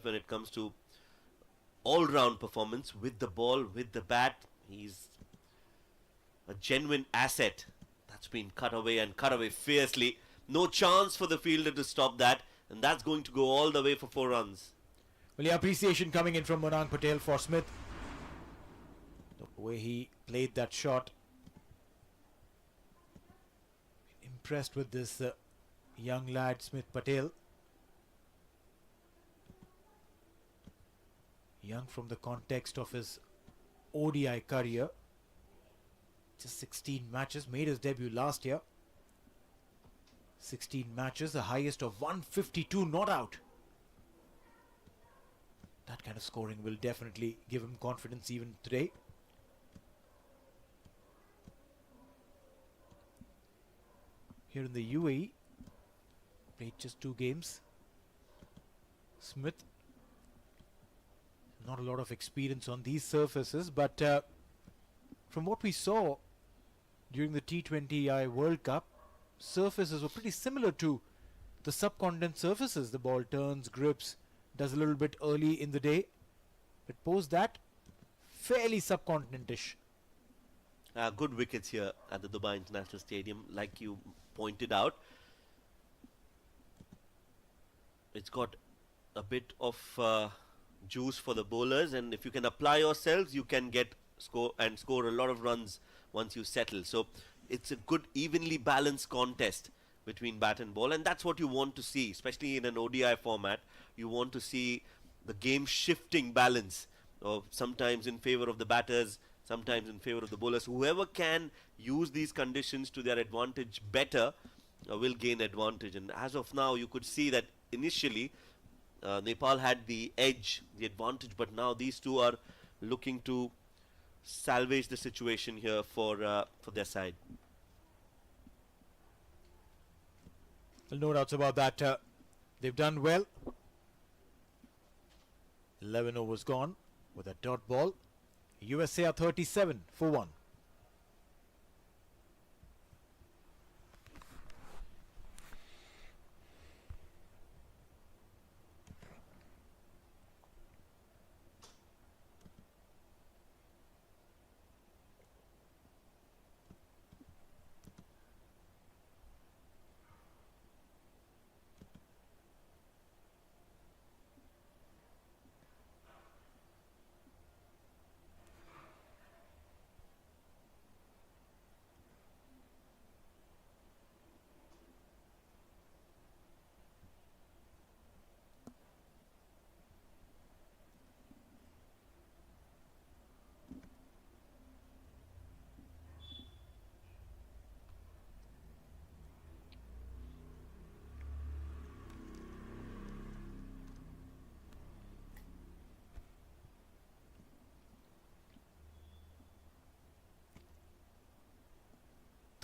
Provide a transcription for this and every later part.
when it comes to all-round performance with the ball, with the bat. He's a genuine asset that's been cut away and cut away fiercely. No chance for the fielder to stop that, and that's going to go all the way for 4 runs. Well, yeah, appreciation coming in from Monang Patel for Smith. The way he played that shot. Impressed with this young lad, Smith Patel. Young from the context of his ODI career. Just 16 matches, made his debut last year. 16 matches, the highest of 152 not out. That kind of scoring will definitely give him confidence even today. Here in the UAE, played just 2 games. Smith, not a lot of experience on these surfaces, but from what we saw during the T20I World Cup, surfaces were pretty similar to the subcontinent surfaces. The ball turns, grips, does a little bit early in the day, but post that, fairly subcontinentish. Good wickets here at the Dubai International Stadium, like you pointed out. It's got a bit of juice for the bowlers, and if you can apply yourselves, you can score a lot of runs once you settle. So it's a good, evenly balanced contest between bat and ball, and that's what you want to see, especially in an ODI format. You want to see the game shifting balance, sometimes in favor of the batters, sometimes in favor of the bowlers. Whoever can use these conditions to their advantage better will gain advantage. And as of now, you could see that initially Nepal had the edge, the advantage, but now these two are looking to salvage the situation here for their side. Well, no doubts about that. They've done well. 11 overs gone with a dot ball. USA are 37 for 1.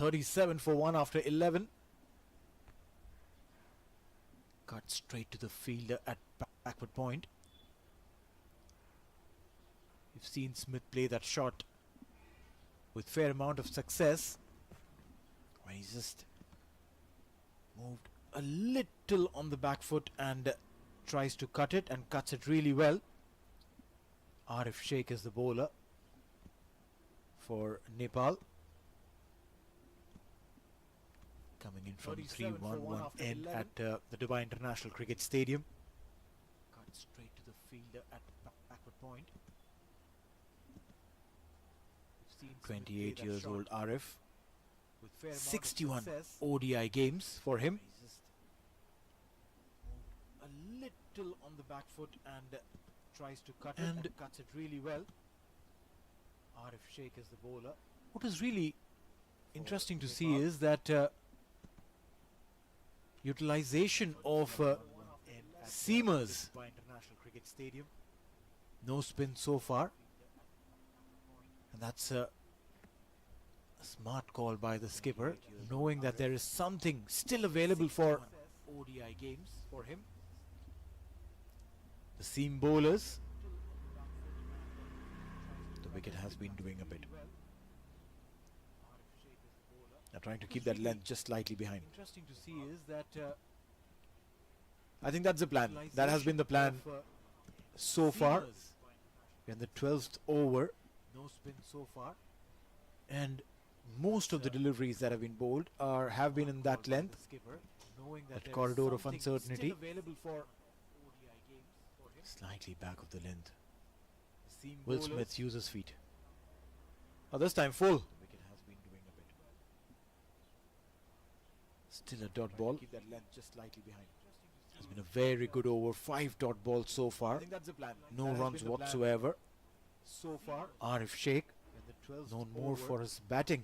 .37 for 1 after 11. Cut straight to the fielder at backward point. You've seen Smith play that shot with fair amount of success, where he's just moved a little on the back foot and tries to cut it, and cuts it really well. Arif Sheikh is the bowler for Nepal. Coming in from 3-1-1 end at the Dubai International Cricket Stadium. Cut straight to the fielder at backward point. 28 years old Arif. With 61 ODI games for him. A little on the back foot and tries to cut it, and cuts it really well. Arif Sheikh is the bowler. What is really interesting to see is that utilization of seamers. International Cricket Stadium. No spin so far, and that's a smart call by the skipper, knowing that there is something still available for ODI games for him. The seam bowlers, the wicket has been doing a bit. They're trying to keep that length just slightly behind. Interesting to see is that I think that's the plan. That has been the plan so far. We're in the 12th over. No spin so far. And most of the deliveries that have been bowled have been in that length, that corridor of uncertainty. Slightly back of the length. Will Smith uses feet. Oh, this time full. Still a dot ball. Keep that length just slightly behind. Has been a very good over. 5 dot balls so far. I think that's the plan. No runs whatsoever. So far, Arif Sheikh known more for his batting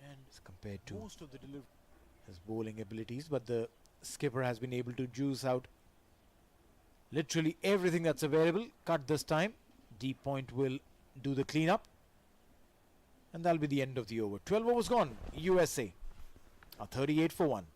and compared to his bowling abilities, but the skipper has been able to juice out literally everything that's available. Cut this time. Deep point will do the cleanup, and that'll be the end of the over. 12 overs gone. USA are 38 for 1.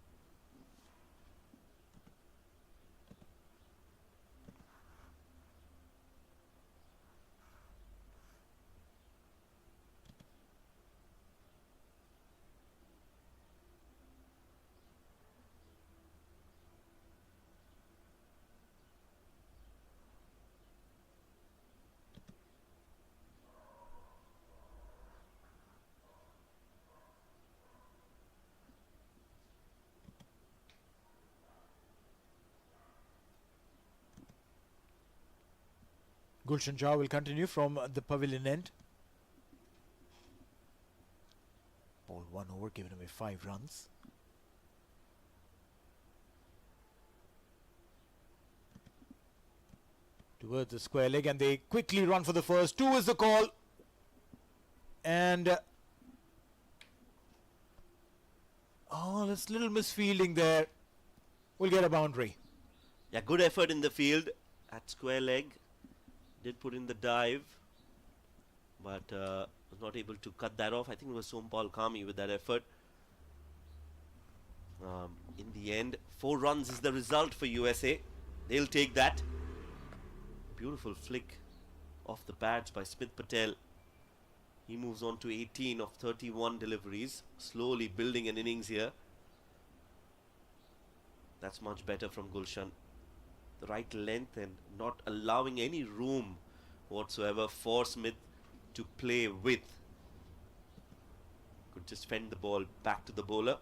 Gulshan Jha will continue from the pavilion end. Ball 1 over, giving away 5 runs. Towards the square leg, and they quickly run for the first. 2 is the call. And oh, there's little misfielding there. We'll get a boundary. Yeah, good effort in the field at square leg. Did put in the dive, but was not able to cut that off. I think it was Sompal Kami with that effort. In the end, 4 runs is the result for USA. They'll take that. Beautiful flick off the pads by Smith Patel. He moves on to 18 of 31 deliveries, slowly building an innings here. That's much better from Gulshan. The right length and not allowing any room whatsoever for Smith to play with. Could just fend the ball back to the bowler.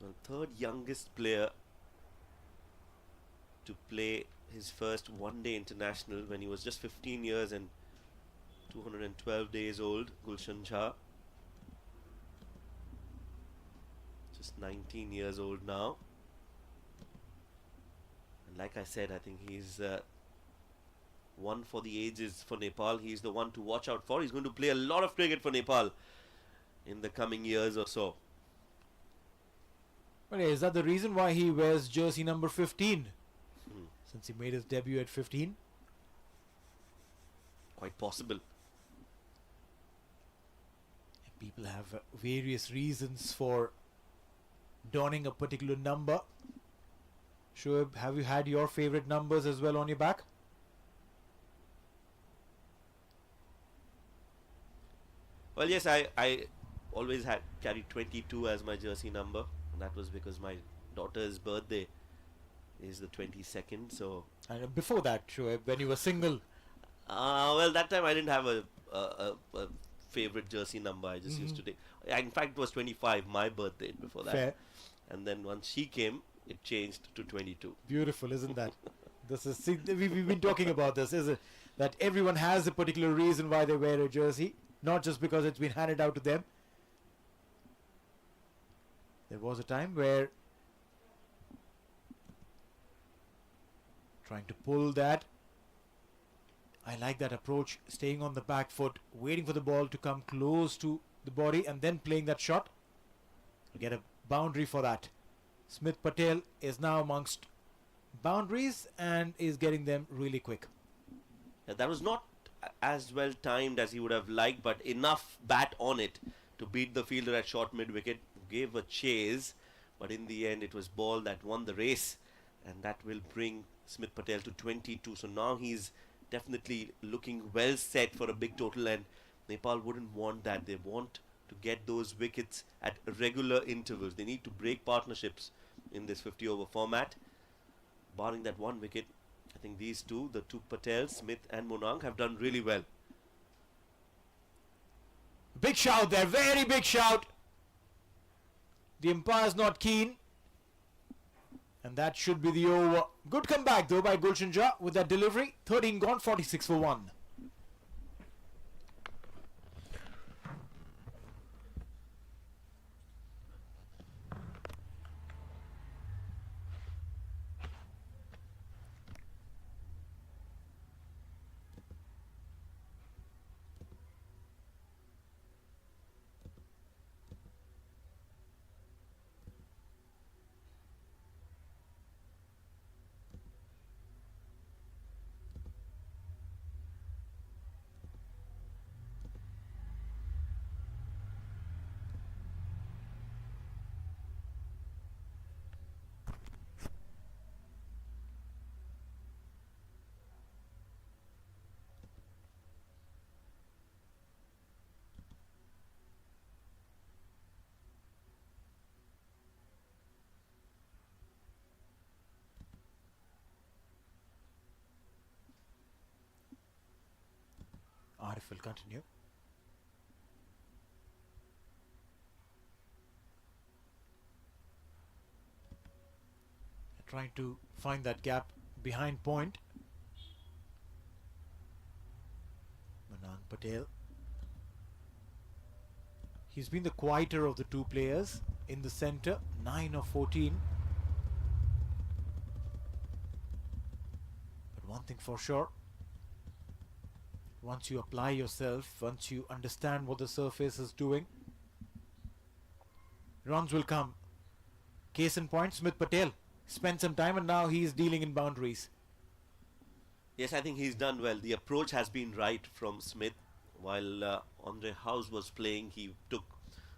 Well, third youngest player to play his first one-day international when he was just 15 years and 212 days old, Gulshan Jha. 19 years old now, and like I said, I think he's one for the ages for Nepal. He's the one to watch out for. He's going to play a lot of cricket for Nepal in the coming years or so. Well, is that the reason why he wears jersey number 15? Since he made his debut at 15? Quite possible. People have various reasons for donning a particular number. Shoaib, have you had your favorite numbers as well on your back? Well, yes, I always had carried 22 as my jersey number, and that was because my daughter's birthday is the 22nd. So, and before that, Shoaib, when you were single? Well, that time I didn't have a favorite jersey number. I just used to take. In fact, it was 25, my birthday before that. Fair. And then once she came, it changed to 22. Beautiful, isn't that? This is we've been talking about this, is it? That everyone has a particular reason why they wear a jersey, not just because it's been handed out to them. There was a time where trying to pull that. I like that approach, staying on the back foot, waiting for the ball to come close to the body and then playing that shot. We'll get a boundary for that. Smith Patel is now amongst boundaries and is getting them really quick. Yeah, that was not as well timed as he would have liked, but enough bat on it to beat the fielder at short mid wicket. Gave a chase, but in the end it was ball that won the race, and that will bring Smith Patel to 22. So now he's definitely looking well set for a big total, and Nepal wouldn't want that. They want to get those wickets at regular intervals. They need to break partnerships in this 50 over format. Barring that one wicket, I think these two, the two Patel, Smith and Monang, have done really well. Big shout there, very big shout. The umpire's not keen. And that should be the over. Good comeback though by Gulshan Jha with that delivery. 13 gone, 46 for 1. Arif will continue. Trying to find that gap behind point. Manang Patel. He's been the quieter of the two players in the centre. 9 of 14. But one thing for sure, once you apply yourself, once you understand what the surface is doing, runs will come. Case in point, Smith Patel spent some time and now he is dealing in boundaries. Yes, I think he's done well. The approach has been right from Smith. While Andre House was playing, he took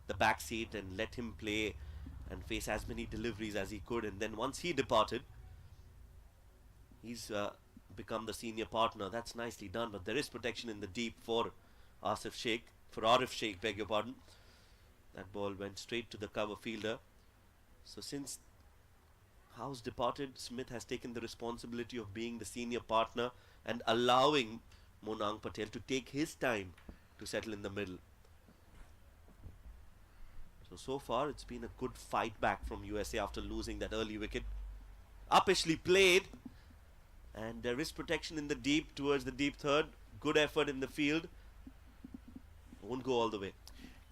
the back seat and let him play and face as many deliveries as he could. And then once he departed, he's become the senior partner. That's nicely done, but there is protection in the deep for Arif Sheikh, beg your pardon. That ball went straight to the cover fielder. So since House departed, Smith has taken the responsibility of being the senior partner and allowing Monang Patel to take his time to settle in the middle. So far it's been a good fight back from USA after losing that early wicket. Uppishly played, and there is protection in the deep towards the deep third. Good effort in the field. Won't go all the way.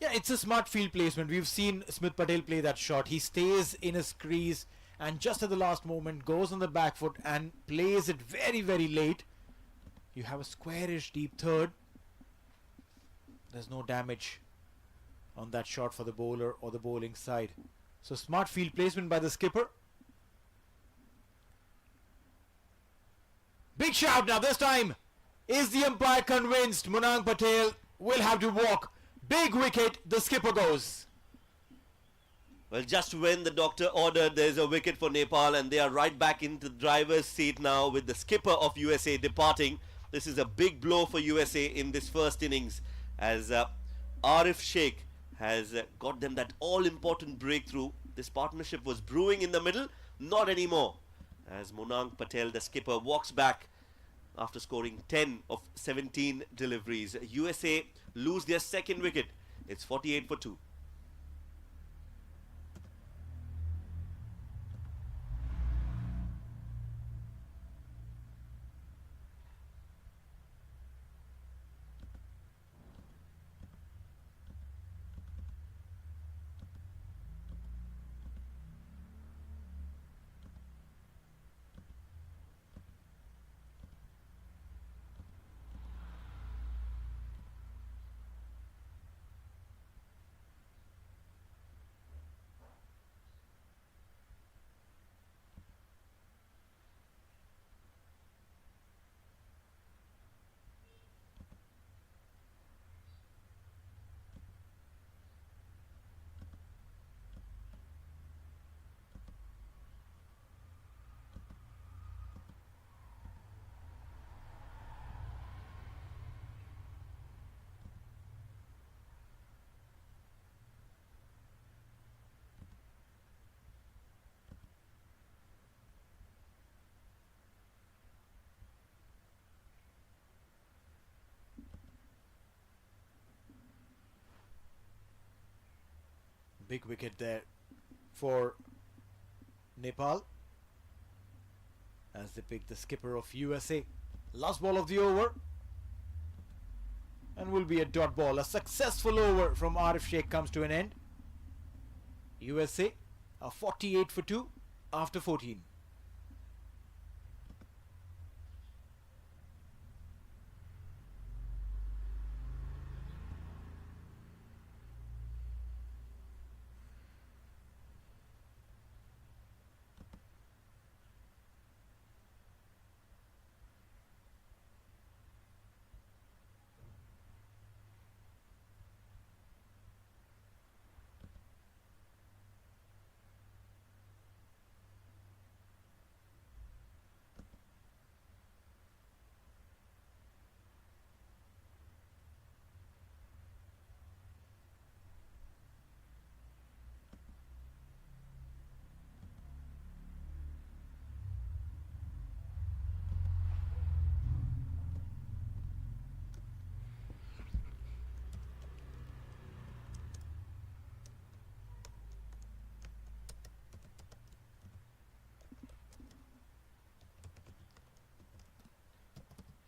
Yeah, it's a smart field placement. We've seen Smith Patel play that shot. He stays in his crease and just at the last moment goes on the back foot and plays it very, very late. You have a squarish deep third. There's no damage on that shot for the bowler or the bowling side. So smart field placement by the skipper. Big shout now this time. Is the umpire convinced Monang Patel will have to walk? Big wicket, the skipper goes. Well, just when the doctor ordered there's a wicket for Nepal, and they are right back into the driver's seat now with the skipper of USA departing. This is a big blow for USA in this first innings, as Arif Sheikh has got them that all-important breakthrough. This partnership was brewing in the middle, not anymore, as Monang Patel, the skipper, walks back after scoring 10 of 17 deliveries. USA lose their second wicket. It's 48 for 2. Big wicket there for Nepal as they pick the skipper of USA. Last ball of the over, and will be a dot ball. A successful over from Arif Sheikh comes to an end. USA are 48 for 2 after 14.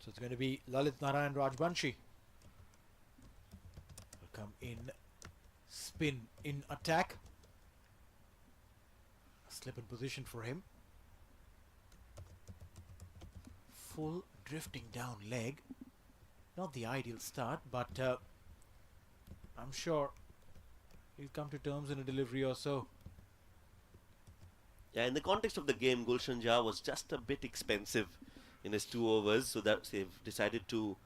So it's going to be Lalit Narayan Rajbanshi. Will come in, spin in attack. A slip in position for him. Full drifting down leg. Not the ideal start, but I'm sure he'll come to terms in a delivery or so. Yeah, in the context of the game, Gulshan Jha was just a bit expensive in his 2 overs, so that they've decided to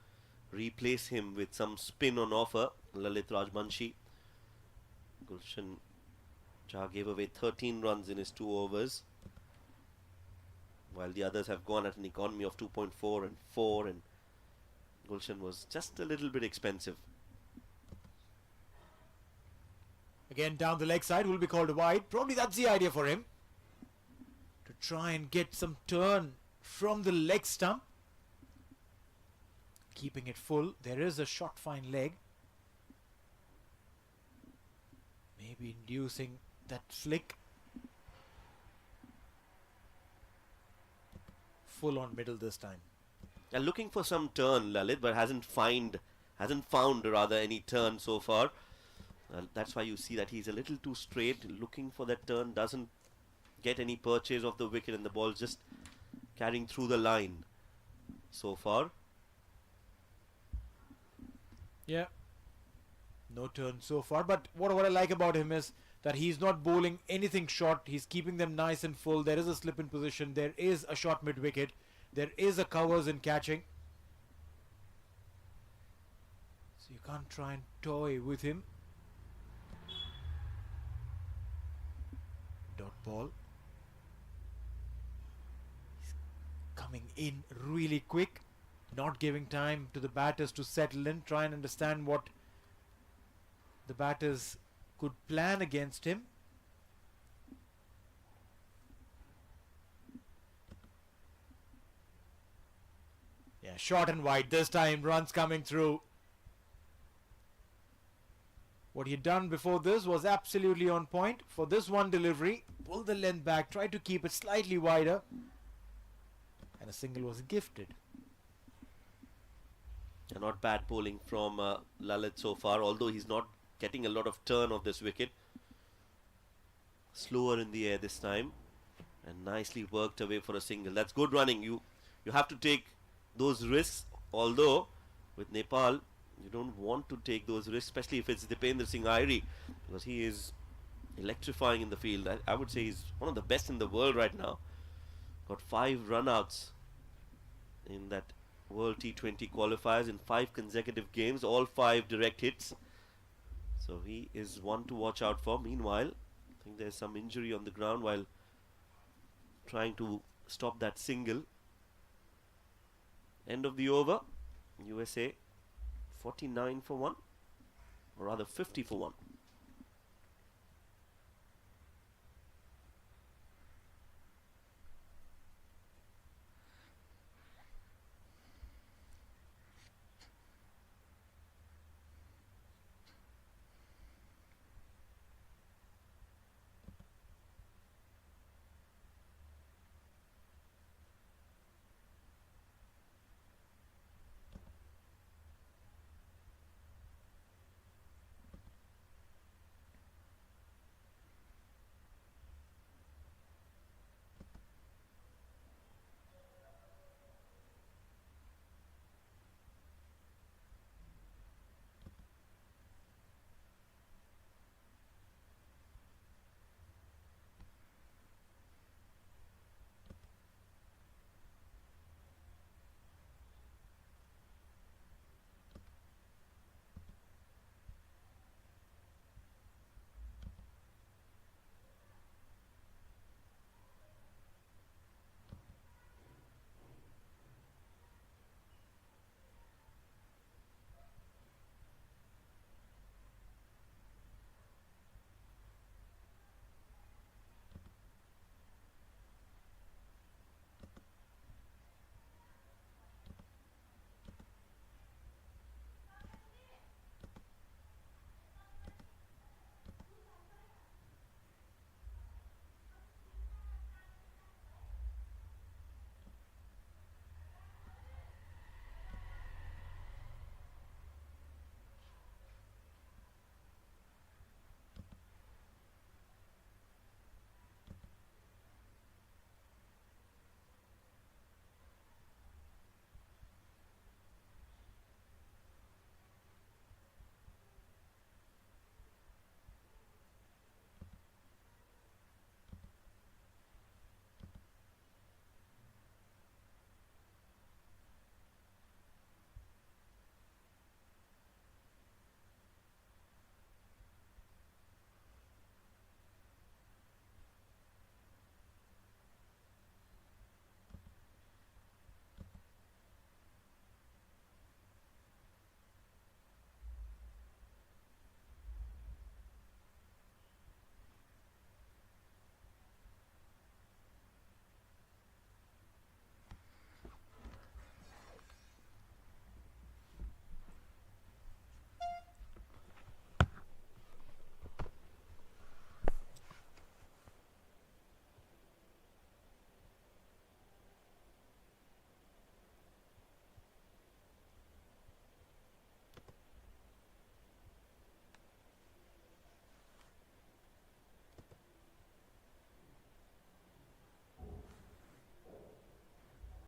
replace him with some spin on offer. Lalit Rajbanshi. Gulshan Jha gave away 13 runs in his 2 overs, while the others have gone at an economy of 2.4 and 4, and Gulshan was just a little bit expensive. Again down the leg side will be called wide. Probably that's the idea for him, to try and get some turn from the leg stump. Keeping it full. There is a short fine leg. Maybe inducing that flick. Full on middle this time. And looking for some turn, Lalit, but hasn't found rather any turn so far. That's why you see that he's a little too straight, looking for that turn, doesn't get any purchase of the wicket, and the ball's just carrying through the line so far. Yeah, no turn so far, but what I like about him is that he's not bowling anything short. He's keeping them nice and full. There is a slip in position. There is a shot mid wicket. There is a covers in catching. So you can't try and toy with him. Dot ball. He's coming in really quick, not giving time to the batters to settle in, try and understand what the batters could plan against him. Yeah, short and wide this time, runs coming through. What he had done before this was absolutely on point. For this one delivery, pull the length back, try to keep it slightly wider, and a single was gifted. Yeah, not bad bowling from Lalit so far, although he's not getting a lot of turn of this wicket. Slower in the air this time, and nicely worked away for a single. That's good running. You have to take those risks, although with Nepal you don't want to take those risks, especially if it's Dipendra Singh Airi, because he is electrifying in the field. I would say he's one of the best in the world right now. Got 5 run-outs in that World T20 qualifiers in 5 consecutive games, all 5 direct hits. So he is one to watch out for. Meanwhile, I think there's some injury on the ground while trying to stop that single. End of the over. USA 49 for 1, or rather 50 for 1.